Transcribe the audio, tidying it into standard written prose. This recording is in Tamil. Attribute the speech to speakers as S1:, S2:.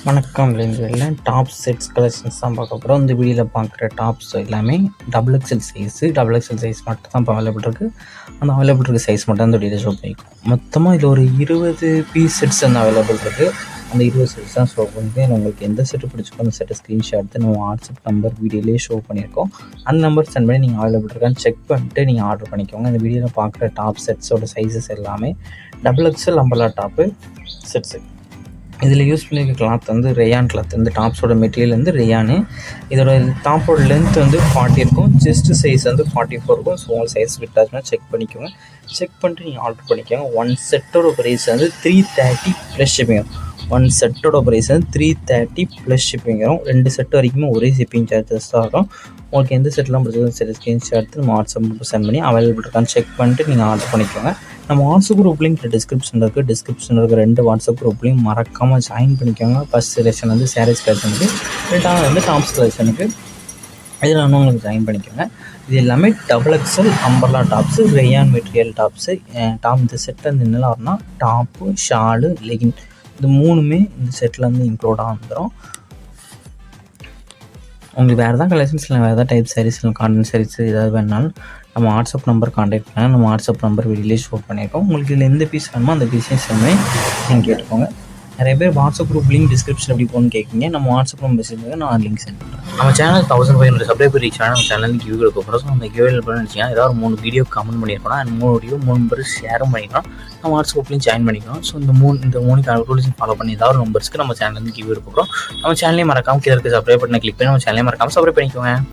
S1: வணக்கம். எல்லாம் டாப் செட்ஸ் கலெக்ஷன்ஸ் தான் பார்க்க போகிறோம். இந்த வீடியோவில் பார்க்குற டாப்ஸ் எல்லாமே double XL size. Double XL size மட்டும் தான் இப்போ அவைலபிள் இருக்குது. அந்த அவைலபிள் இருக்க சைஸ் மட்டும் அந்த வீடியோவில் ஷோ பண்ணிக்கும். மொத்தமாக இதில் ஒரு 20 பீஸ் செட்ஸ் வந்து அவைலபிள் இருக்குது. அந்த 20 செட்ஸ் தான் ஷோ பண்ணிட்டு உங்களுக்கு எந்த செட்டு பிடிச்சிக்கோ அந்த செட்டை ஸ்க்ரீன்ஷாட் எடுத்து நம்ம வாட்ஸ்அப் நம்பர் வீடியோலேயே ஷோ பண்ணியிருக்கோம். அந்த நம்பர் சென்ட் பண்ணி நீங்கள் அவைலபிள் இருக்கான்னு செக் பண்ணிட்டு நீங்கள் ஆர்டர் பண்ணிக்கோங்க. இந்த வீடியோவில் பார்க்குற டாப் செட்ஸோட சைஸஸ் எல்லாமே double XL umbrella top sets. இதில் யூஸ் பண்ணியிருக்க கிளாத் வந்து ரேயான் கிளாத். இந்த டாப்ஸோட மெட்டீரியல் வந்து ரேயானு. இதோட டாப்போட லென்த் வந்து 40 இருக்கும். செஸ்ட்டு சைஸ் வந்து 44 இருக்கும். ஸோ உங்கள் சைஸ் விட்டாச்சுன்னா செக் பண்ணிக்கோங்க. செக் பண்ணிட்டு நீங்கள் ஆர்டர் பண்ணிக்கோங்க. ஒன் செட்டோட ப்ரைஸ் வந்து 330 ப்ளஸ் ஷிப்பிங். ஒன் செட்டோட ப்ரைஸ் வந்து 330 ப்ளஸ் ஷிப்பிங் வரும். 2 செட்டு வரைக்குமே ஒரே ஷிப்பிங் சார்ஜஸ் தான் வரும். உங்களுக்கு எந்த செட்லாம் பிடிச்சது சரி ஸ்க்ரீன்ஷாட் எடுத்து நம்ம வாட்ஸ்அப் சென்ட் பண்ணி அவைலபிள் இருக்கான்னு செக் பண்ணிட்டு நீங்கள் ஆர்டர் பண்ணிக்கோங்க. நம்ம வாட்ஸ்அப் குரூப் லிங்க் டிஸ்கிரிப்ஷனில் இருக்குது. டிஸ்கிரிப்ஷனில் இருக்கிற 2 வாட்ஸ்அப் குரூப்லையும் மறக்காமல் ஜாயின் பண்ணிக்கோங்க. ஃபஸ்ட் செலெக்ஷன் வந்து சாரீஸ் கலெக்ஷனுக்கு, ரெண்டாவது வந்து டாப்ஸ் கலெக்ஷனுக்கு. இதில் நான் உங்களுக்கு ஜாயின் பண்ணிக்கோங்க. இது எல்லாமே double XL umbrella tops, rayon material tops. இந்த செட்டில் வந்து என்னெல்லாம் வரும்னா டாப்பு, ஷாலு, லெகின் இது 3மே இந்த செட்டில் வந்து இன்க்ளூடாக வந்துடும். உங்களுக்கு வேறு எதாவது கலெக்ஷன்ஸில் வேறு எதாவது டைப் சாரீஸ் இல்லை காட்டன் சாரீஸ் ஏதாவது வேணாலும் நம்ம வாட்ஸ்அப் நம்பர் கான்டாக்ட் பண்ணால் நம்ம வாட்ஸ்அப் நம்பர் வீடியோலேயே ஷோ பண்ணியிருக்கோம். உங்களுக்கு இதில் எந்த பீஸ் வேணுமோ அந்த பீஸையும் சென்ட் பண்ணி நீங்கள் கேட்டுக்கோங்க. நிறைய பேர் வாட்ஸ்அப் குரூப் லிங்க் டிஸ்கிரிப்ஷன் எப்படி போகணும்னு கேட்குங்க. நம்ம வாட்ஸ்அப் நம்பர் மெசேஜ் நான் லிங்க் சென்ட் பண்ணுறேன். நம்ம சேனல் 1500 சப்ஸ்கிரைபர் ரீச் ஆனால் நம்ம சேனல் கியூ கொடுக்க போகிறோம். ஸோ அந்த கியூ நினச்சிங்கன்னா ஏதாவது 3 வீடியோ கமெண்ட் பண்ணியிருக்கோம். அந்த 3 வீடியோ 3 பேர் ஷேரும் பண்ணிக்கலாம். நம்ம வாட்ஸ்அப்லேயும் ஜாயின் பண்ணிக்கலாம். ஸோ இந்த 3 ரூல்ஸும் ஃபாலோ பண்ணி ஏதாவது நம்பர்ஸ்க்கு நம்ம சேனல் கியூ கொடுக்குறோம். நம்ம சேனலையும் மறக்காமல் கீழே இருக்க சப்ஸ்கிரைப் பட்டனை கிளிக் பண்ணி நம்ம சேனலையும் மறக்காமல் சப்ஸ்கிரைப் பண்ணிக்கோங்க.